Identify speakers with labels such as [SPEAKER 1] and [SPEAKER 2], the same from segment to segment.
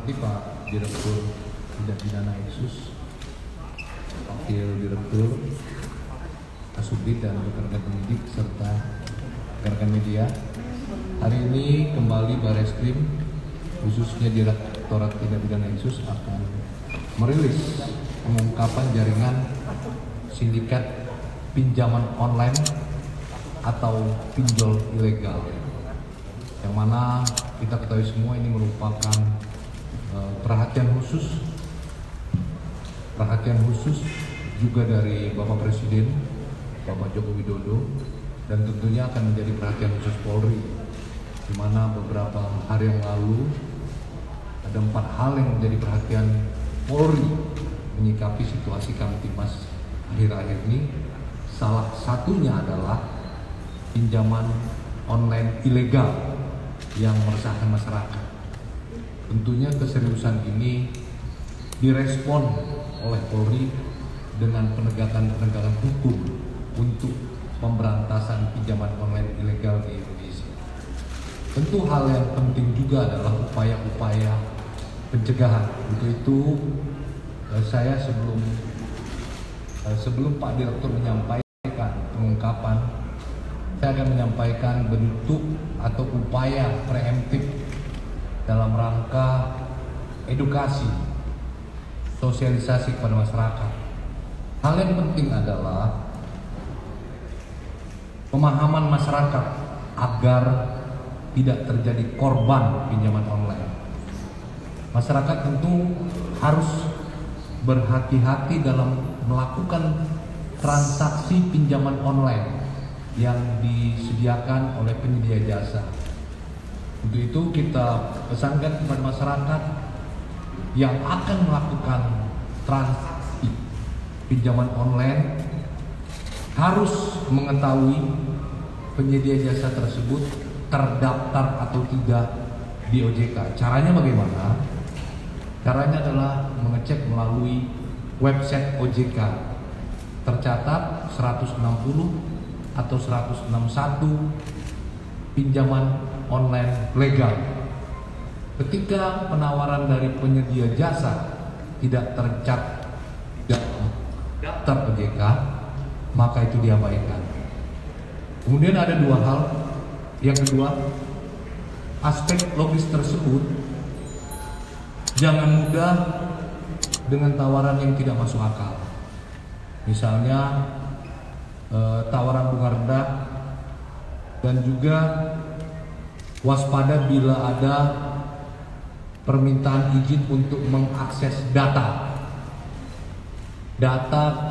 [SPEAKER 1] hormati Pak Direktur Tindak Pidana Eksus, Wakil Direktur, Kasubdit dan rekan-rekan penyidik serta rekan-rekan media. Hari ini kembali Bareskrim khususnya Direktorat Tindak Pidana Eksus akan merilis pengungkapan jaringan sindikat pinjaman online atau pinjol ilegal, yang mana kita ketahui semua ini merupakan perhatian khusus juga dari Bapak Presiden, Bapak Joko Widodo, dan tentunya akan menjadi perhatian khusus Polri, di mana beberapa hari yang lalu ada 4 hal yang menjadi perhatian Polri menyikapi situasi Kamtibmas akhir-akhir ini. Salah satunya adalah pinjaman online ilegal yang meresahkan masyarakat. Tentunya keseriusan ini direspon oleh Polri dengan penegakan hukum untuk pemberantasan pinjaman online ilegal di Indonesia. Tentu hal yang penting juga adalah upaya-upaya pencegahan. Untuk itu saya sebelum Pak Direktur menyampaikan pengungkapan, saya akan menyampaikan bentuk atau upaya preemptif dalam rangka edukasi, sosialisasi kepada masyarakat. Hal yang penting adalah pemahaman masyarakat agar tidak terjadi korban pinjaman online. Masyarakat tentu harus berhati-hati dalam melakukan transaksi pinjaman online yang disediakan oleh penyedia jasa. Untuk itu kita pesankan kepada masyarakat yang akan melakukan transaksi pinjaman online harus mengetahui penyedia jasa tersebut terdaftar atau tidak di OJK. Caranya bagaimana? Caranya adalah mengecek melalui website OJK. Tercatat 160 atau 161 pinjaman online legal. Ketika penawaran dari penyedia jasa tidak tercatat daftar OJK, maka itu diabaikan. Kemudian ada 2 hal. Yang kedua, aspek logis tersebut jangan mudah dengan tawaran yang tidak masuk akal. Misalnya tawaran bunga rendah, dan juga waspada bila ada permintaan izin untuk mengakses data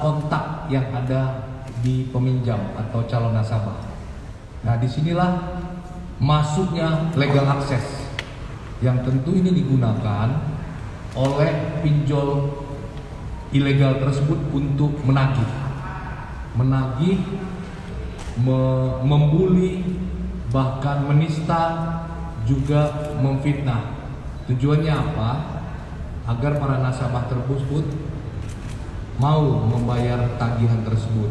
[SPEAKER 1] kontak yang ada di peminjam atau calon nasabah. Nah, disinilah masuknya legal access yang tentu ini digunakan oleh pinjol ilegal tersebut untuk menagih, membuli, bahkan menista, juga memfitnah. Tujuannya apa? Agar para nasabah tersebut mau membayar tagihan tersebut.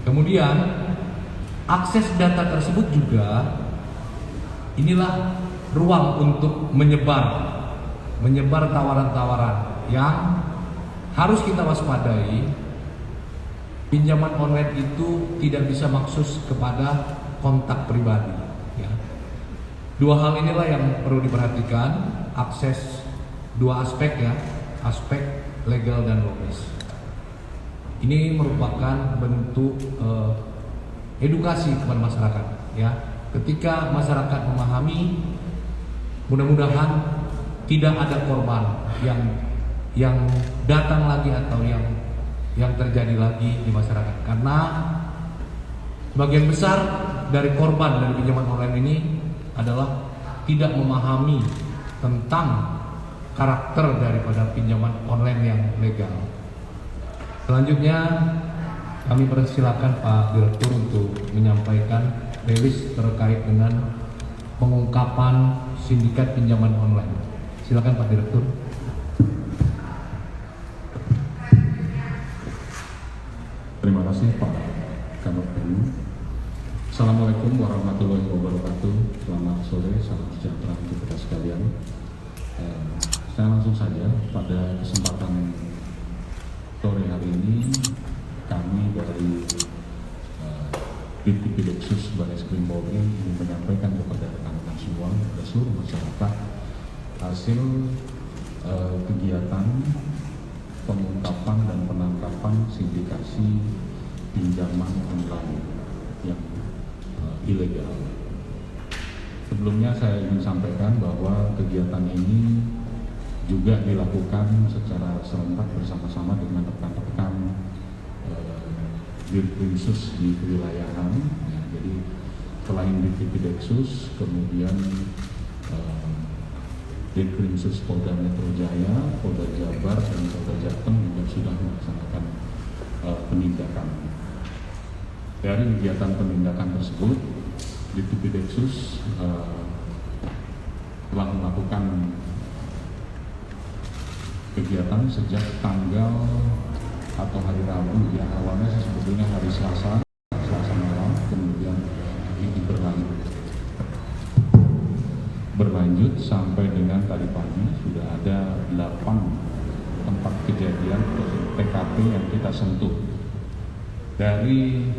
[SPEAKER 1] Kemudian akses data tersebut juga inilah ruang untuk menyebar tawaran-tawaran yang harus kita waspadai. Pinjaman online itu tidak bisa maksus kepada kontak pribadi, ya. 2 hal inilah yang perlu diperhatikan, akses 2 aspek, ya, aspek legal dan logis. Ini merupakan bentuk edukasi kepada masyarakat, ya. Ketika masyarakat memahami, mudah-mudahan tidak ada korban yang datang lagi atau yang terjadi lagi di masyarakat, karena sebagian besar dari korban dari pinjaman online ini adalah tidak memahami tentang karakter daripada pinjaman online yang legal. Selanjutnya kami persilakan Pak Direktur untuk menyampaikan rilis terkait dengan pengungkapan sindikat pinjaman online. Silakan Pak Direktur.
[SPEAKER 2] Terima kasih Pak Kabak Penum. Assalamualaikum warahmatullahi wabarakatuh. Selamat sore, salam sejahtera untuk kita sekalian. Saya langsung saja pada kesempatan sore hari ini kami dari Ditipideksus Bareskrim Polri ingin menyampaikan kepada rekan-rekan semua dan seluruh masyarakat hasil kegiatan pengungkapan dan penangkapan sindikasi pinjaman online yang ilegal. Sebelumnya saya ingin sampaikan bahwa kegiatan ini juga dilakukan secara serentak bersama-sama dengan rekan-rekan Dirkrimsus di kewilayahan. Ya, jadi selain Ditipideksus, kemudian Dirkrimsus Polda Metro Jaya, Polda Jabar, dan Polda Jateng juga sudah melaksanakan penindakan. Dari kegiatan penindakan tersebut, Ditipideksus telah melakukan kegiatan sejak tanggal atau hari Rabu, ya awalnya sebetulnya hari Selasa malam, kemudian ini berlanjut sampai dengan tadi pagi sudah ada 8 tempat kejadian TKP yang kita sentuh. Dari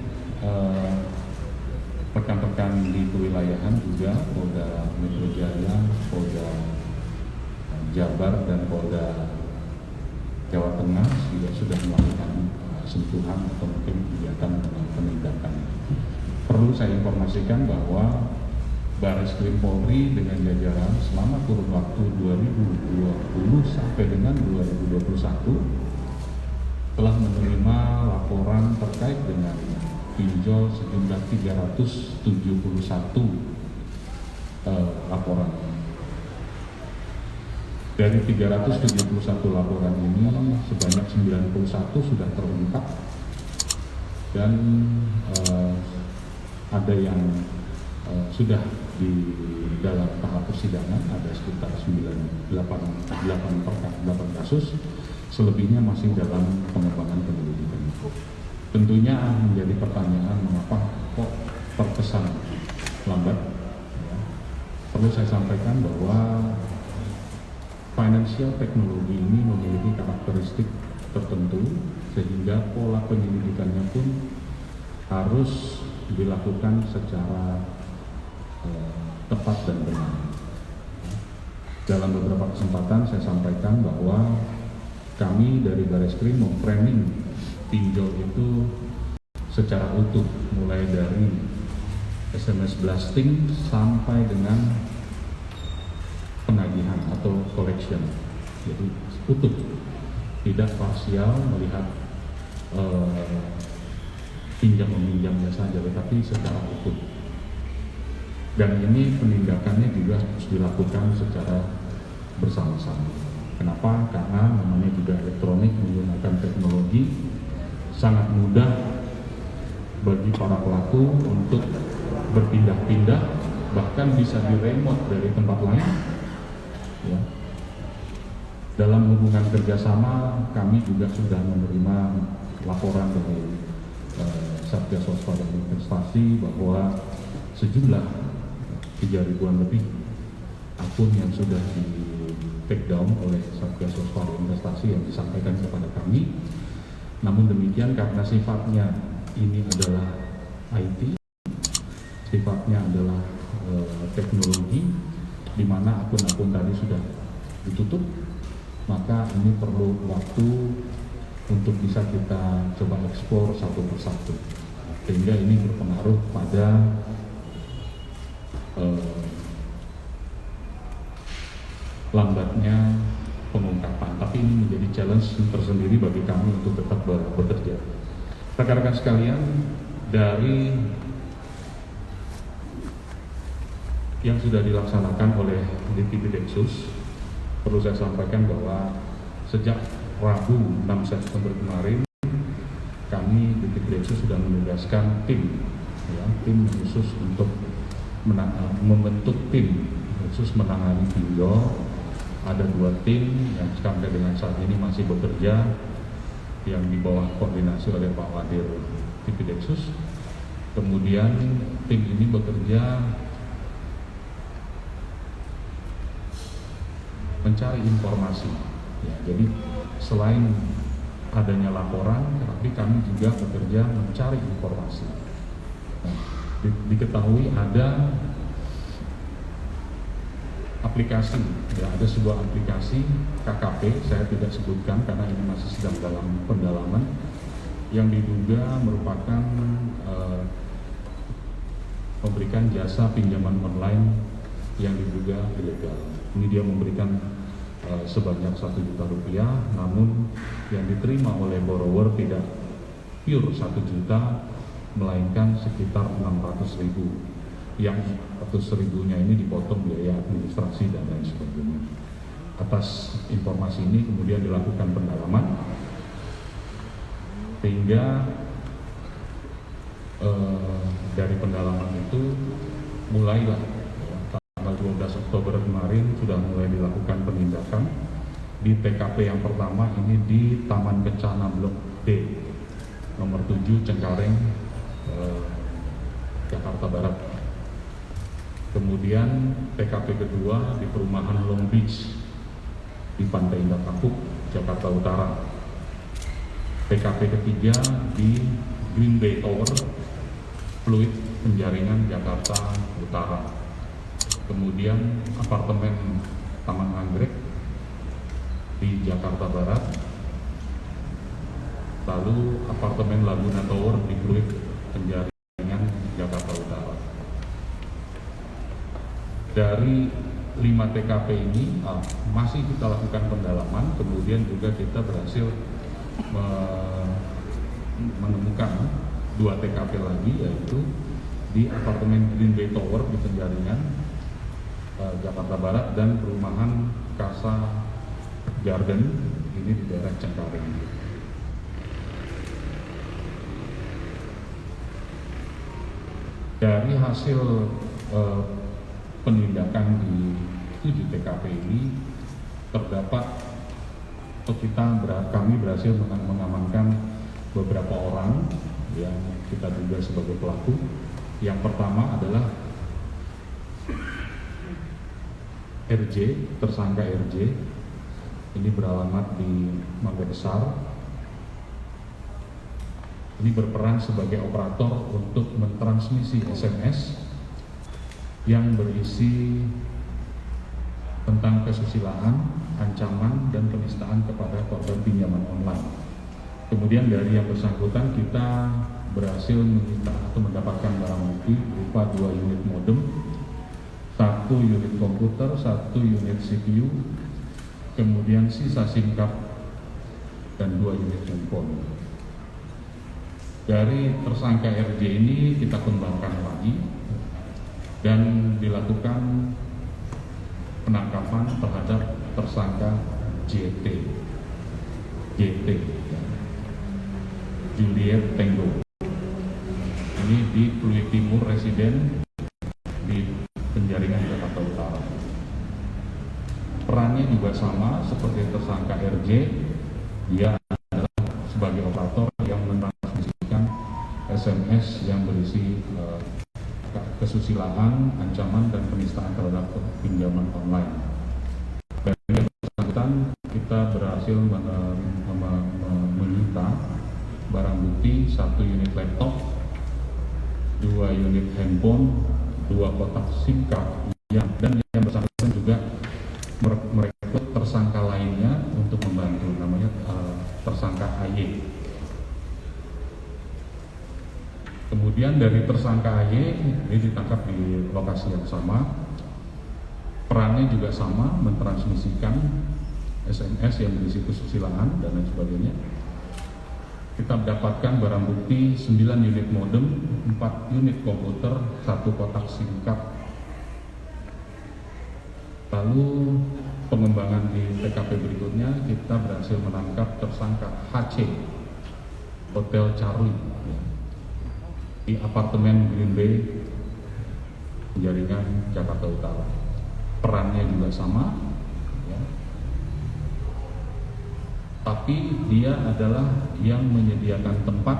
[SPEAKER 2] rekan-rekan di kewilayahan juga Polda Metro Jaya, Polda Jabar, dan Polda Jawa Tengah juga sudah melakukan sentuhan atau mungkin kegiatan penindakan. Perlu saya informasikan bahwa Bareskrim Polri dengan jajaran selama kurun waktu 2020 sampai dengan 2021 telah menerima laporan terkait dengan pinjol sejumlah 371 laporan. Dari 371 laporan ini sebanyak 91 sudah terungkap dan ada yang sudah di dalam tahap persidangan, ada sekitar 8 kasus, selebihnya masih dalam pengembangan penyelidikan. Tentunya menjadi pertanyaan mengapa kok terkesan lambat. Ya. Perlu saya sampaikan bahwa financial teknologi ini memiliki karakteristik tertentu sehingga pola penyelidikannya pun harus dilakukan secara tepat dan benar. Dalam beberapa kesempatan saya sampaikan bahwa kami dari Bareskrim memframing pinjol itu secara utuh, mulai dari SMS blasting sampai dengan penagihan atau collection. Jadi utuh, tidak parsial melihat pinjam meminjamnya saja, tetapi secara utuh. Dan ini penindakannya juga harus dilakukan secara bersama-sama. Kenapa? Karena namanya juga elektronik, menggunakan teknologi, sangat mudah bagi para pelaku untuk berpindah-pindah, bahkan bisa diremote dari tempat lain. Ya. Dalam hubungan kerjasama, kami juga sudah menerima laporan dari Satgas Waspada Investasi bahwa sejumlah 3.000-an lebih akun yang sudah di take down oleh Satgas Waspada Investasi yang disampaikan kepada kami. Namun demikian, karena sifatnya ini adalah IT, sifatnya adalah teknologi, di mana akun-akun tadi sudah ditutup, maka ini perlu waktu untuk bisa kita coba eksplor satu persatu, sehingga ini berpengaruh pada lambatnya pengungkapan. Tapi ini menjadi challenge tersendiri bagi kami untuk tetap bekerja. Rekan-rekan sekalian, dari yang sudah dilaksanakan oleh Ditipideksus, perlu saya sampaikan bahwa sejak Rabu 6 September kemarin, kami Ditipideksus sudah menugaskan tim khusus untuk membentuk tim khusus menangani pinjol. Ada 2 tim yang sampai dengan saat ini masih bekerja, yang di bawah koordinasi oleh Pak Wadir Ditipideksus. Kemudian tim ini bekerja mencari informasi. Ya, jadi selain adanya laporan, tapi kami juga bekerja mencari informasi. Nah, diketahui ada aplikasi, ya, ada sebuah aplikasi KKP, saya tidak sebutkan karena ini masih sedang dalam pendalaman, yang diduga merupakan memberikan jasa pinjaman online yang diduga ilegal. Ini dia memberikan sebanyak 1 juta rupiah, namun yang diterima oleh borrower tidak pure 1 juta, melainkan sekitar 600.000. Yang 100.000-nya ini dipotong biaya administrasi dan lain sebagainya. Atas informasi ini kemudian dilakukan pendalaman, sehingga dari pendalaman itu mulailah tanggal 12 Oktober kemarin sudah mulai dilakukan penindakan di TKP yang pertama ini di Taman Kencana Blok D nomor 7 Cengkareng, Jakarta Barat. Kemudian TKP kedua di perumahan Long Beach di Pantai Indah Kapuk, Jakarta Utara. TKP ketiga di Green Bay Tower, Fluid Penjaringan, Jakarta Utara. Kemudian apartemen Taman Anggrek di Jakarta Barat. Lalu apartemen Laguna Tower di Fluid Penjaringan, Jakarta Utara. Dari 5 TKP ini masih kita lakukan pendalaman, kemudian juga kita berhasil menemukan 2 TKP lagi, yaitu di apartemen Green Bay Tower di Penjaringan, Jakarta Barat, dan perumahan Casa Garden ini di daerah Cengkareng. Dari hasil penindakan di 7 TKP ini terdapat, kami berhasil mengamankan beberapa orang yang kita duga sebagai pelaku. Yang pertama adalah RJ, tersangka RJ. Ini beralamat di Mangga Besar. Ini berperan sebagai operator untuk mentransmisi SMS yang berisi tentang kesusilaan, ancaman, dan penistaan kepada korban pinjaman online. Kemudian dari yang bersangkutan kita berhasil menyita atau mendapatkan barang bukti berupa 2 unit modem, 1 unit komputer, 1 unit CPU, kemudian sisa SIM card, dan 2 unit handphone. Dari tersangka RJ ini kita kembangkan lagi dan dilakukan penangkapan terhadap tersangka JT, Juliet Tenggo. Ini di Fluid Timur residen di Penjaringan, Jakarta Utara. Perannya juga sama seperti tersangka RJ, dia adalah sebagai operator yang mentransmisikan SMS yang berisi kesusilaan, ancaman, dan penistaan terhadap pinjaman online. Dan yang bersangkutan kita berhasil menyita barang bukti 1 unit laptop, 2 unit handphone, 2 kotak SIM card, dan yang bersangkutan juga merekrut tersangka lainnya untuk membantu, namanya tersangka AY. Kemudian dari tersangka AY ini ditangkap di lokasi yang sama. Perannya juga sama, mentransmisikan SMS yang berisi kesusilaan dan lain sebagainya. Kita mendapatkan barang bukti 9 unit modem, 4 unit komputer, 1 kotak SIM card. Lalu pengembangan di TKP berikutnya kita berhasil menangkap tersangka HC, Hotel Charlie, di apartemen Green Bay, Penjaringan, Jakarta Utara. Perannya juga sama, ya. Tapi dia adalah yang menyediakan tempat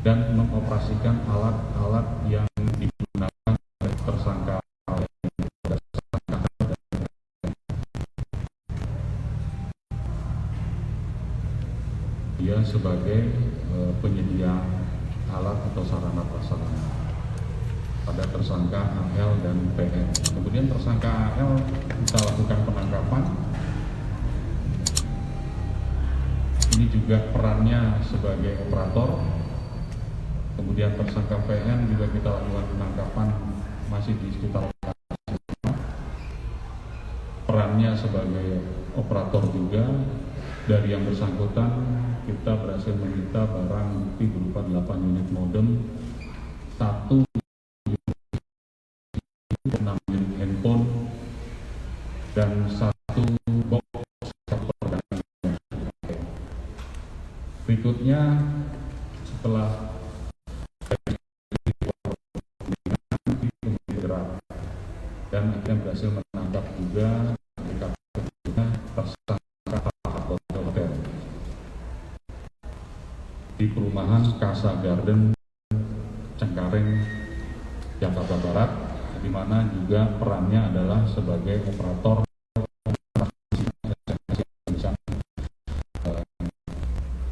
[SPEAKER 2] dan mengoperasikan alat-alat yang digunakan oleh tersangka. dia sebagai penyedia alat atau sarana prasarana pada tersangka AL dan PN. Kemudian tersangka AL kita lakukan penangkapan. Ini juga perannya sebagai operator. Kemudian tersangka PN juga kita lakukan penangkapan masih di sekitar lokasi. Perannya sebagai operator juga. Dari yang bersangkutan kita berhasil menyita barang bukti berupa 8 unit modem, 1 6 unit handphone, dan 1 box perdagangan. Berikutnya setelah dan akhirnya berhasil menangkap juga di perumahan Casa Garden, Cengkareng, Jakarta Barat, di mana juga perannya adalah sebagai operator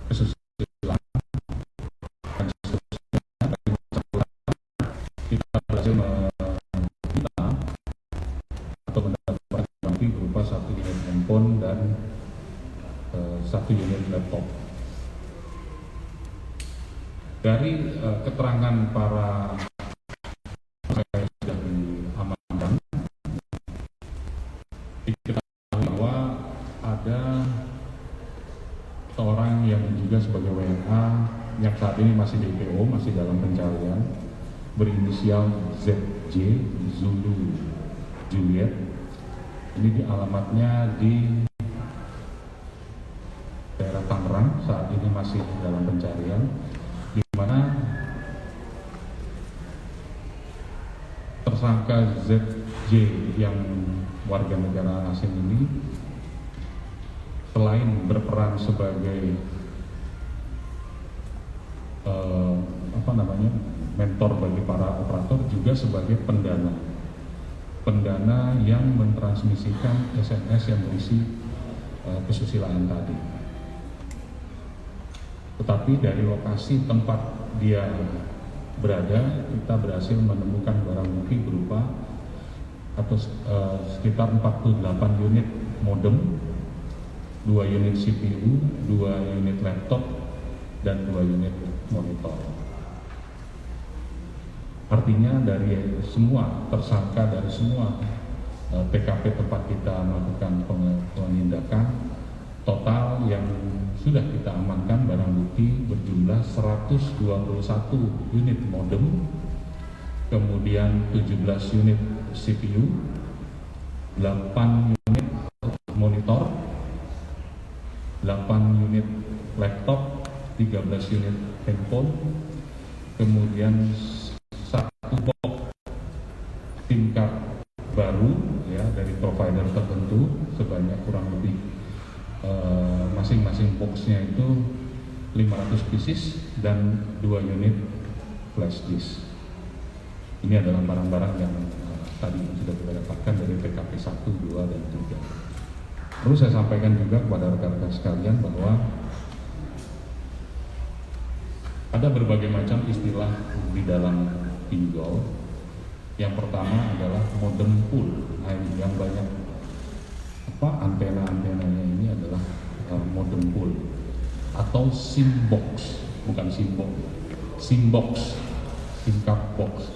[SPEAKER 2] kesusilaan. Kita berhasil menyita atau mendapatkan bukti berupa 1 unit handphone dan 1 unit laptop. Dari keterangan para yang sudah diamankan, diketahui bahwa ada seorang yang juga sebagai WNA yang saat ini masih DPO, masih dalam pencarian, berinisial ZJ, Zulu Juliet. Ini di alamatnya di daerah Tangerang, saat ini masih dalam pencarian, di mana tersangka ZJ yang warga negara asing ini selain berperan sebagai mentor bagi para operator, juga sebagai pendana yang mentransmisikan SMS yang berisi kesusilaan tadi. Tetapi dari lokasi tempat dia berada, kita berhasil menemukan barang bukti berupa sekitar 48 unit modem, 2 unit CPU, 2 unit laptop, dan 2 unit monitor. Artinya dari semua tersangka, dari semua TKP tempat kita melakukan penindakan, total yang sudah kita amankan barang bukti berjumlah 121 unit modem, kemudian 17 unit CPU, 8 unit monitor, 8 unit laptop, 13 unit handphone, kemudian 1 box SIM card baru ya dari provider tertentu sebanyak kurang lebih masing-masing boxnya itu 500 pieces dan 2 unit flash disk. Ini adalah barang-barang yang tadi sudah kita dapatkan dari TKP 1, 2, dan 3. Perlu saya sampaikan juga kepada rekan-rekan sekalian bahwa ada berbagai macam istilah di dalam pinjol. Yang pertama adalah modem pool, yang banyak antena-antenanya ini adalah modem pool atau SIM box, bukan SIM box, SIM box, SIM card box.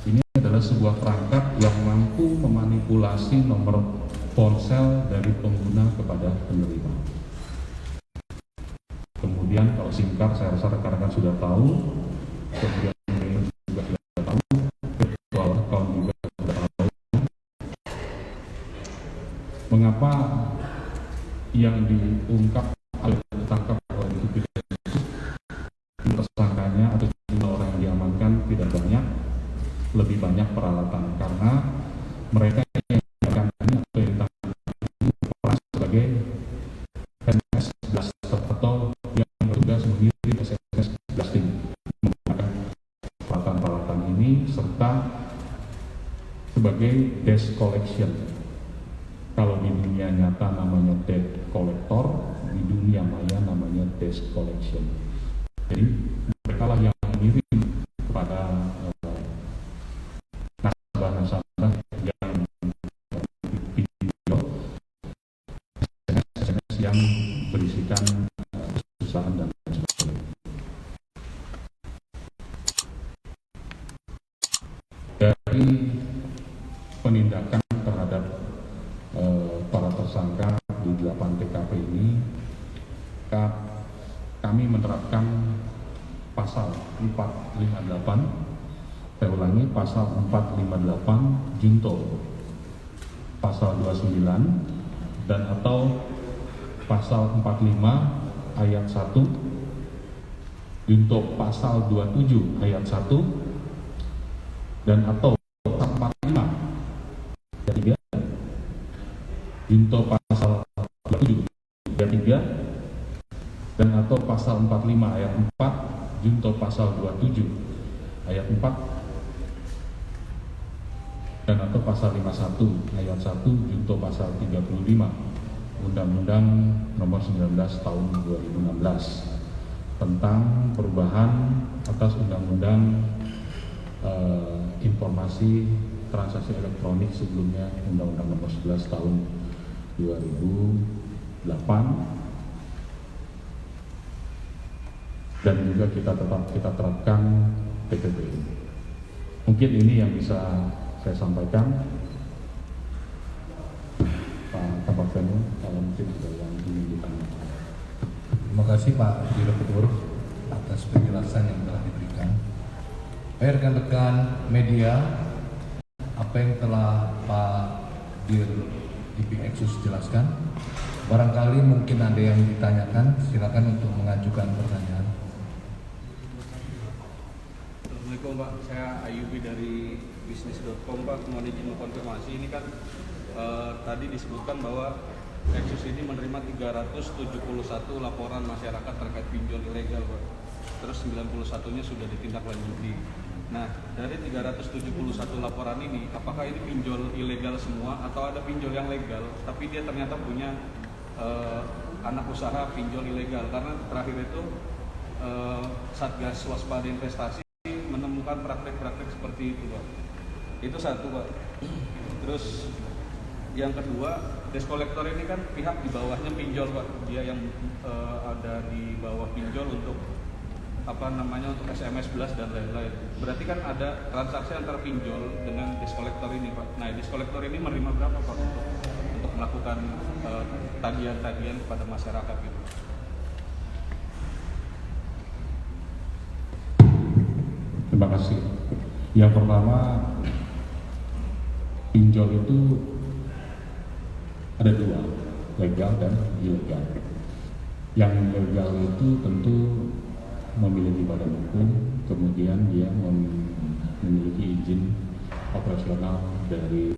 [SPEAKER 2] Ini adalah sebuah perangkat yang mampu memanipulasi nomor ponsel dari pengguna kepada penerima. Kemudian kalau SIM card, saya rasa rekan-rekan sudah tahu. Kemudian juga sudah tahu, virtual account juga sudah tahu. Mengapa yang diungkap atau ditangkap oleh tersangkanya atau jumlah orang yang diamankan tidak banyak, lebih banyak peralatan, karena mereka yang diamankan atau yang ditangkap sebagai SMS blaster atau yang bertugas mengirim SMS blasting menggunakan peralatan-peralatan ini, serta sebagai desk collection. Kalau di dunia nyata namanya debt collector, di dunia maya namanya desk collection. Jadi mereka lah yang mengirim kepada nasabah-nasabah yang pinjol SMS yang berisikan kesusahan dan lain sebagainya. Dari penindakan terhadap para tersangka di 8 TKP ini, kami menerapkan pasal 458, saya ulangi, pasal 458 junto pasal 29 dan atau pasal 45 ayat 1 junto pasal 27 ayat 1 dan atau pasal 45 ayat 3 junto pasal 27 ayat 3 dan atau pasal 45 ayat 4 junto pasal 27 ayat 4 dan atau pasal 51 ayat 1 junto pasal 35 Undang-Undang Nomor 19 Tahun 2016 tentang perubahan atas Undang-Undang Informasi Transaksi Elektronik, sebelumnya Undang-Undang Nomor 11 Tahun 2008, dan juga kita terapkan PPPI. Mungkin ini yang bisa saya sampaikan. Pak Kapolsek, kalau mungkin ada yang ingin ditanyakan.
[SPEAKER 1] Terima kasih Pak Direktur atas penjelasan yang telah diberikan. Rekan-rekan media, apa yang telah Pak Dir DPXUS jelaskan, barangkali mungkin ada yang ditanyakan, silakan untuk mengajukan pertanyaan.
[SPEAKER 3] Assalamualaikum Pak, saya Ayubi dari bisnis.com Pak. Mohon izin konfirmasi, ini kan tadi disebutkan bahwa Exus ini menerima 371 laporan masyarakat terkait pinjol ilegal Pak. Terus 91-nya sudah ditindaklanjuti. Nah, dari 371 laporan ini, apakah ini pinjol ilegal semua atau ada pinjol yang legal tapi dia ternyata punya anak usaha pinjol ilegal? Karena terakhir itu Satgas Waspada Investasi menemukan praktek-praktek seperti itu Pak. Itu satu Pak. Terus yang kedua, desk collector ini kan pihak di bawahnya pinjol Pak. Dia yang ada di bawah pinjol untuk untuk SMS blast dan lain-lain. Berarti kan ada transaksi antara pinjol dengan desk collector ini Pak. Nah, desk collector ini menerima berapa Pak untuk melakukan tagihan-tagihan kepada masyarakat gitu?
[SPEAKER 2] Terima kasih. Yang pertama, pinjol itu ada dua, legal dan ilegal. Yang legal itu tentu memiliki badan hukum, kemudian dia memiliki izin operasional dari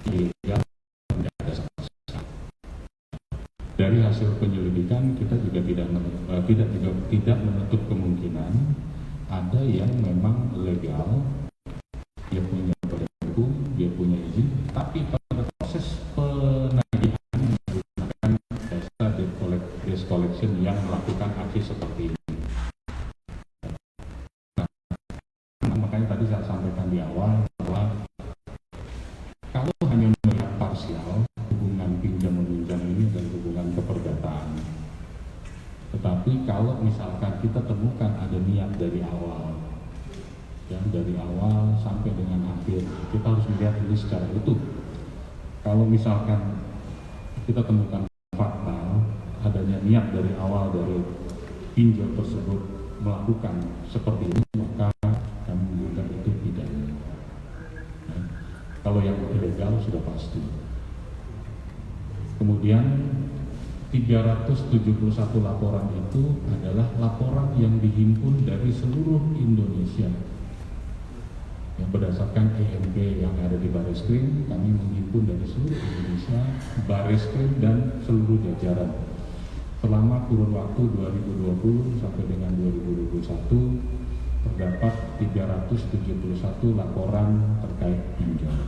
[SPEAKER 2] ilegal. Dari hasil penyelidikan kita juga tidak menutup kemungkinan ada yang memang legal, dia punya badan hukum, dia punya izin, tapi pada proses penagihan menggunakan jasa desk collection yang melakukan aksi seperti ini. Nah, makanya tadi saya sampaikan di awal bahwa kalau hanya melihat parsial, hubungan pinjam-meminjam ini adalah hubungan keperdataan. Tetapi kalau misalkan kita temukan ada niat dari awal, ya, dari awal sampai dengan akhir, kita harus melihat ini secara utuh. Kalau misalkan kita temukan fakta adanya niat dari awal dari pinjol tersebut melakukan seperti ini, maka kami menggunakan itu pidana. Ya. Kalau yang ilegal sudah pasti. Kemudian 371 laporan itu adalah laporan yang dihimpun dari seluruh Indonesia. Yang berdasarkan EMP yang ada di Bareskrim, kami menghimpun dari seluruh Indonesia, Bareskrim dan seluruh jajaran. Selama kurun waktu 2020 sampai dengan 2021 terdapat 371 laporan terkait pinjol.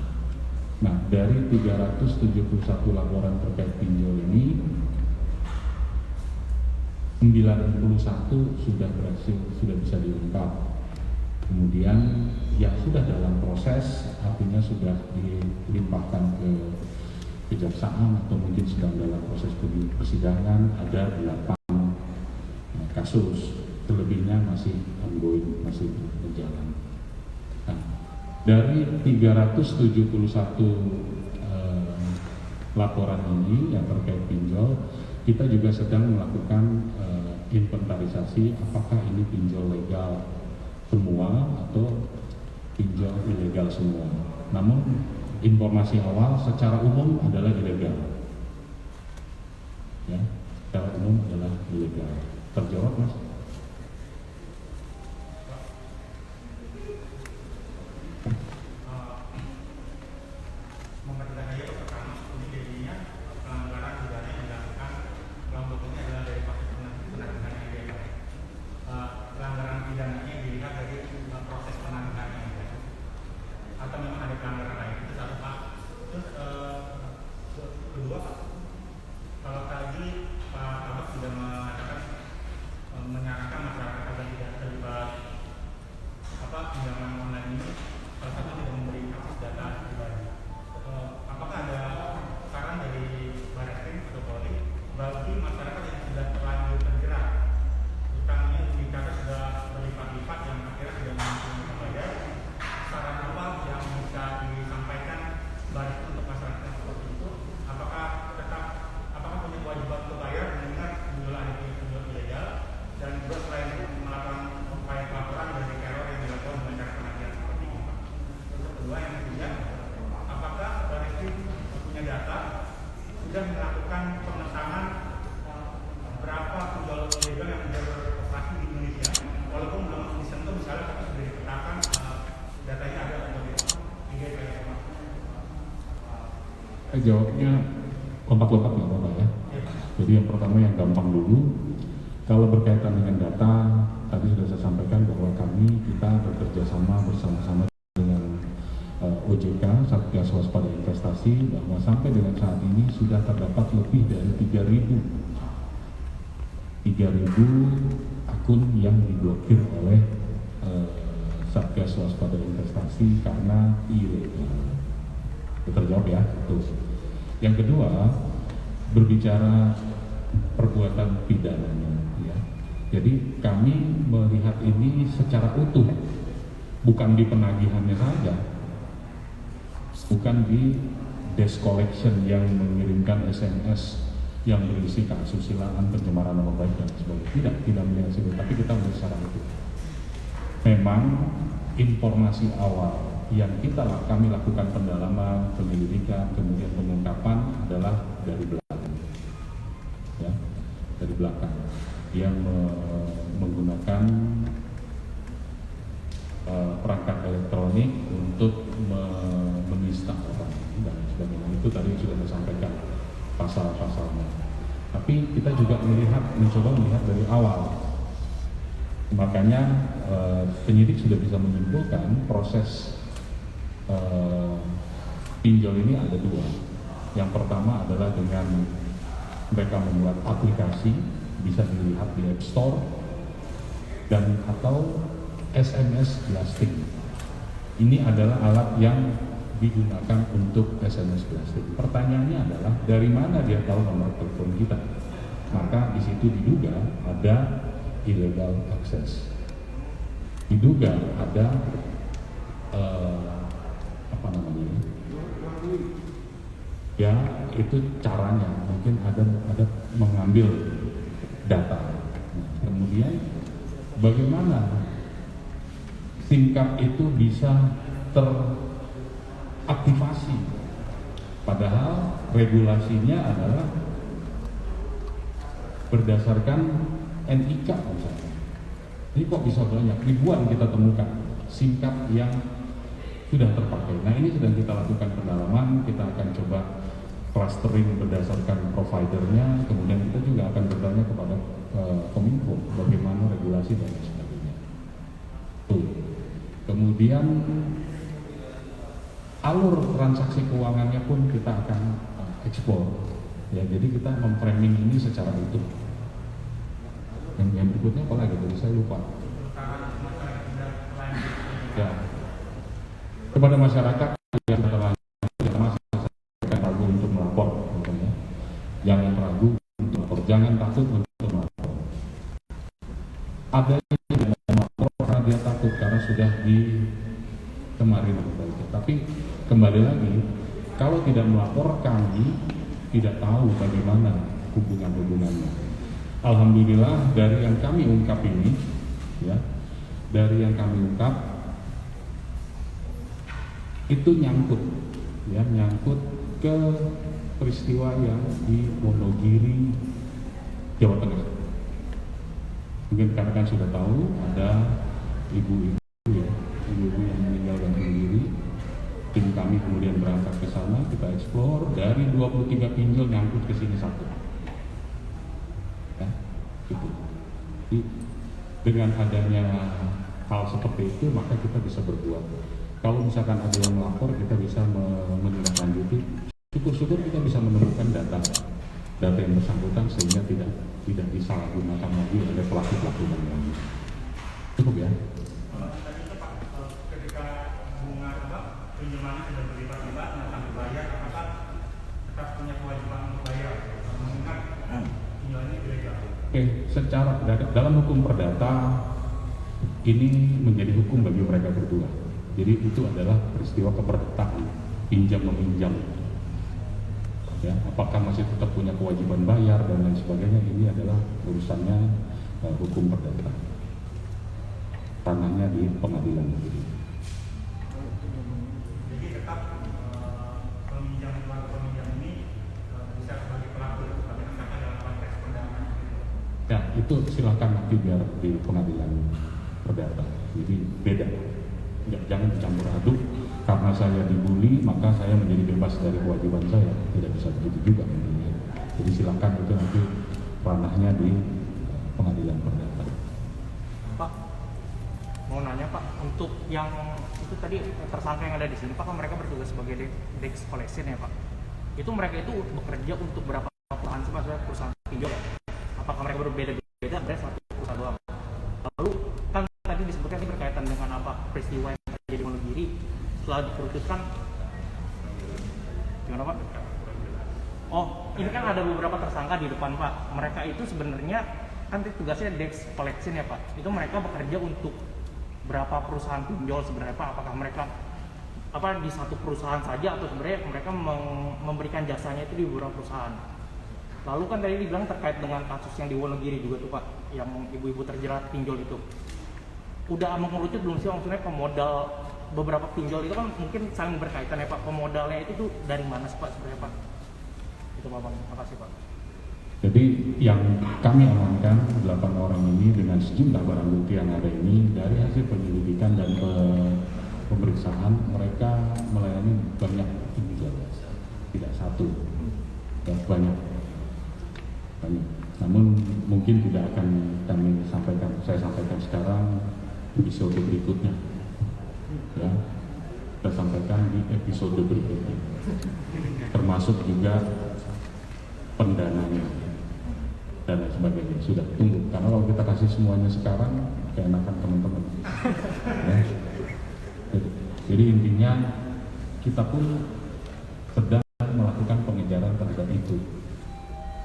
[SPEAKER 2] Nah, dari 371 laporan terkait pinjol ini 91 sudah bisa diungkap. Kemudian yang sudah dalam proses artinya sudah dilimpahkan ke kejaksaan atau mungkin sedang dalam proses persidangan ada 8 kasus, selebihnya masih ongoing, masih berjalan. Nah, dari 371 laporan ini yang terkait pinjol, kita juga sedang melakukan inventarisasi apakah ini pinjol legal semua atau pinjol ilegal semua. Namun informasi awal secara umum adalah ilegal. Ya, secara umum adalah ilegal. Terjawab, Mas? Jawabnya lompat-lompat nggak apa-apa ya. Jadi yang pertama yang gampang dulu, kalau berkaitan dengan data, tadi sudah saya sampaikan bahwa kita bekerja sama bersama-sama dengan OJK, Satgas Waspada Investasi, bahwa sampai dengan saat ini sudah terdapat lebih dari 3.000 akun yang diblokir oleh Satgas Waspada Investasi karena ilegal. Terjawab ya. Terus. Yang kedua, berbicara perbuatan pidananya, ya. Jadi kami melihat ini secara utuh, bukan di penagihannya saja, bukan di desk collection yang mengirimkan SMS yang berisi keasusilaan, pencemaran nama baik dan sebagainya. Tidak melihat situ, tapi kita melihat secara utuh. Memang informasi awal yang kami lakukan pendalaman, penyelidikan, kemudian pengungkapan adalah dari belakang, ya, dari belakang yang menggunakan perangkat elektronik untuk menista orang dan sebagainya. Itu tadi sudah disampaikan pasal-pasalnya. Tapi kita juga mencoba melihat dari awal. Makanya penyidik sudah bisa menyimpulkan proses pinjol ini ada dua. Yang pertama adalah dengan mereka membuat aplikasi, bisa dilihat di App Store, dan atau SMS blasting. Ini adalah alat yang digunakan untuk SMS blasting. Pertanyaannya adalah dari mana dia tahu nomor telepon kita? Maka di situ diduga ada illegal access. Diduga ada ya itu caranya mungkin ada mengambil data. Nah, kemudian bagaimana SIM card itu bisa teraktivasi padahal regulasinya adalah berdasarkan NIK misalnya. Jadi kok bisa banyak ribuan kita temukan SIM card yang sudah terpakai. Nah, ini sedang kita lakukan pendalaman, kita akan coba clustering berdasarkan providernya, kemudian kita juga akan bertanya kepada Kominfo bagaimana regulasi dan sebagainya. Kemudian alur transaksi keuangannya pun kita akan eksplor. Ya, jadi kita memframing ini secara utuh. Yang berikutnya apa lagi tadi saya lupa. Ya, kepada masyarakat yang masih ragu untuk melapor, misalnya, jangan ragu untuk melapor, jangan takut untuk melapor. Ada yang melapor karena dia takut karena sudah di kemarin, tapi kembali lagi, kalau tidak melapor kami tidak tahu bagaimana hubungannya. Alhamdulillah dari yang kami ungkap ini, ya, dari yang kami ungkap itu nyangkut ke peristiwa yang di Wonogiri, Jawa Tengah. Mungkin karena kan sudah tahu ada ibu-ibu yang meninggal dan diri. Tim kami kemudian berangkat ke sana, kita eksplor dari 23 pinjol nyangkut ke sini satu. Ya, gitu. Jadi, dengan adanya hal seperti itu maka kita bisa berbuat. Kalau misalkan ada yang melapor, kita bisa menindaklanjuti. Syukur-syukur kita bisa menemukan data yang bersangkutan sehingga tidak disalahgunakan lagi oleh pelaku-pelaku lainnya. Cukup ya.
[SPEAKER 4] Pinjamannya sudah berlipat-lipat, nggak dibayar, apakah tetap punya kewajiban untuk bayar? Mengingat pinjamannya ilegal.
[SPEAKER 2] Oke, secara dalam hukum perdata ini menjadi hukum bagi mereka berdua. Jadi itu adalah peristiwa keperdataan, pinjam meminjam. Ya, apakah masih tetap punya kewajiban bayar dan lain sebagainya, ini adalah urusannya hukum perdata. Ranahnya di pengadilan negeri. Ya, itu silakan nanti biar di pengadilan perdata. Jadi beda. Jangan dicampur aduk. Karena saya dibully, maka saya menjadi bebas dari kewajiban saya. Tidak bisa begitu juga. Jadi silakan itu nanti ranahnya di pengadilan perdata.
[SPEAKER 4] Pak, mau nanya Pak, untuk yang itu tadi tersangka yang ada di sini, Pak, kan mereka bertugas sebagai desk collection ya Pak. Itu mereka itu bekerja untuk berapa perusahaan sih Pak? Perusahaan pinjol ya? Apakah mereka berbeda-beda? Berarti satu perusahaan doang. Lalu kan tadi disebutkan ini berkaitan dengan apa peristiwa yang terjadi di Wonogiri setelah dikerucutkan. Gimana Pak? Oh, ini kan ada beberapa tersangka di depan Pak. Mereka itu sebenarnya kan tugasnya desk collection ya Pak. Itu mereka bekerja untuk berapa perusahaan pinjol sebenarnya Pak? Apakah mereka di satu perusahaan saja atau sebenarnya mereka memberikan jasanya itu di beberapa perusahaan? Lalu kan tadi dibilang terkait dengan kasus yang di Wonogiri juga tuh Pak, yang ibu-ibu terjerat pinjol itu. Udah mengerucut belum sih maksudnya pemodal beberapa pinjol itu kan mungkin saling berkaitan ya Pak. Pemodalnya itu tuh dari mana sih Pak sebenarnya Pak? Itu Pak, makasih Pak.
[SPEAKER 2] Jadi yang kami amankan 8 orang ini dengan sejumlah barang bukti yang ada ini dari hasil penyelidikan dan pemeriksaan mereka melayani banyak pinjol, tidak satu, dan banyak. Namun mungkin tidak akan saya sampaikan sekarang, episode berikutnya ya, kita sampaikan di episode berikutnya, termasuk juga pendananya dan lain sebagainya. Sudah tunggu, karena kalau kita kasih semuanya sekarang keenakan teman-teman ya. Jadi intinya kita pun sedang melakukan pengejaran terhadap itu.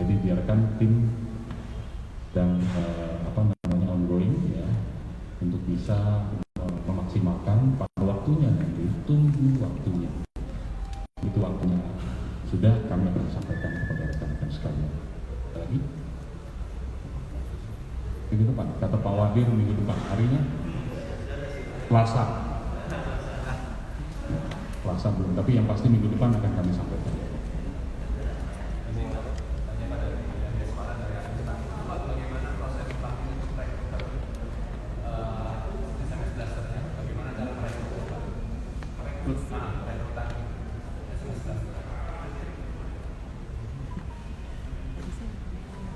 [SPEAKER 2] Jadi biarkan tim dan ongoing ya untuk bisa memaksimalkan pada waktunya nanti. Tunggu waktunya. Itu waktunya sudah kami akan sampaikan kepada rekan-rekan sekalian. Lagi minggu depan, kata Pak Wadir minggu depan, harinya Selasa belum, tapi yang pasti minggu depan akan kami sampaikan.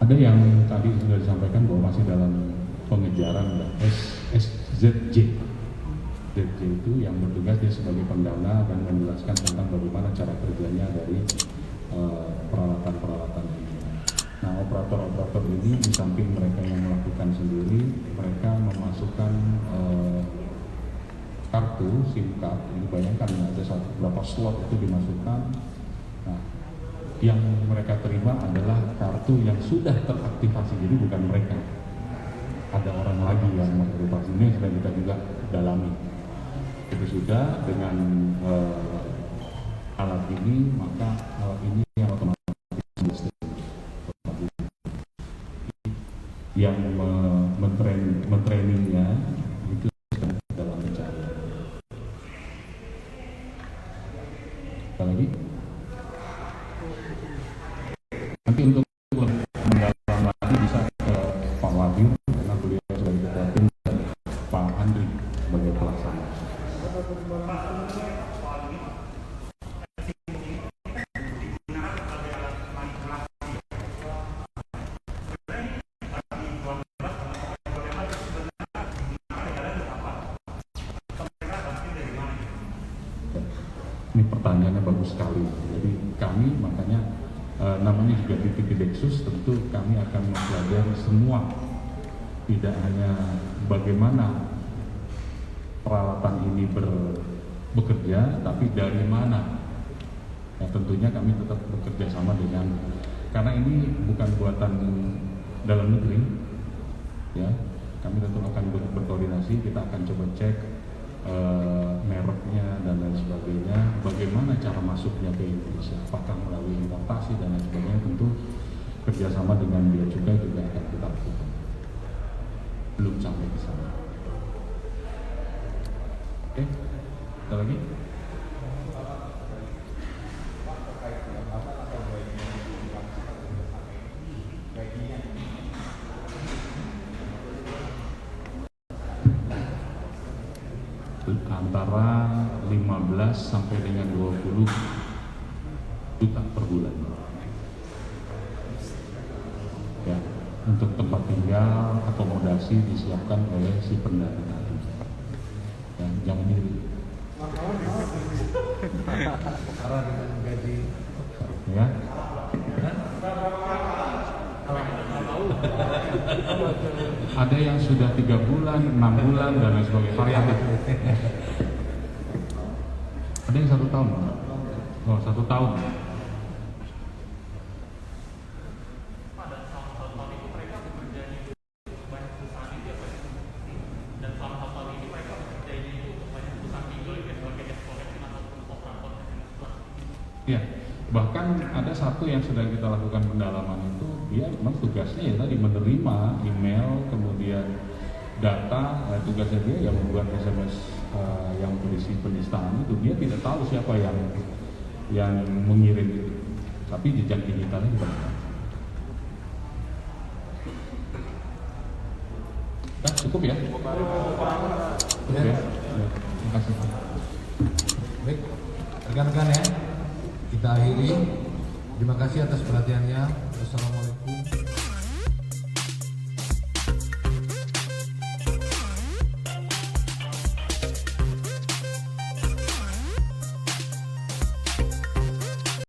[SPEAKER 2] Ada yang tadi sudah disampaikan bahwa masih dalam pengejaran SZJ. DG itu yang bertugas dia sebagai pendana dan menjelaskan tentang bagaimana cara kerjanya dari peralatan-peralatan ini. Nah, operator-operator ini di samping mereka yang melakukan sendiri, mereka memasukkan kartu SIM card. Ini bayangkan ada berapa slot itu dimasukkan. Nah, yang mereka terima adalah kartu yang sudah teraktivasi, jadi bukan mereka. Ada orang lagi yang mengaktifasi, ini sudah kita juga dalami. Itu sudah dengan alat ini, maka alat ini yang otomatis yang mentrainingnya itu sedang dalam pencarian. Apa lagi? Nanti untuk mendalam lagi bisa ke Pak Wadir karena beliau sebagai ketua tim dan Pak Andri sebagai pelaksana. Ini pertanyaannya bagus sekali. Jadi kami makanya namanya juga titik Dexus, tentu kami akan mempelajari semua, tidak hanya bagaimana peralatan ini bekerja, tapi dari mana. Ya, tentunya kami tetap bekerja sama dengan, karena ini bukan buatan dalam negeri, ya. Kami tentu akan berkoordinasi, kita akan coba cek mereknya dan lain sebagainya, bagaimana cara masuknya ke Indonesia, apakah melalui importasi dan lain sebagainya. Tentu kerjasama dengan Bea Cukai juga akan kita lakukan. Belum sampai ke sana. Oke, ada lagi? Antara 15 sampai dengan 20 juta per bulan. Ya, untuk tempat tinggal, akomodasi disiapkan oleh si pendana tadi. Ya, jangan iri.
[SPEAKER 1] Karena dengan gaji
[SPEAKER 2] Ya. Ada yang sudah 3 bulan, 6 bulan dan lain sebagainya, variatif. Ada yang 1 tahun. Oh, 1 tahun. Ya, bahkan ada satu yang sedang kita lakukan pendalaman itu, dia memang tugasnya ya tadi menerima email, kemudian data, tugasnya dia yang membuat SMS yang berisi penistaan itu. Dia tidak tahu siapa yang mengirim itu, tapi jejak digitalnya diberikan. Nah, cukup ya? Cukup ya? Terima kasih.
[SPEAKER 1] baik, rekan-rekan ya, kita akhiri. Terima kasih atas perhatiannya. Wassalamualaikum.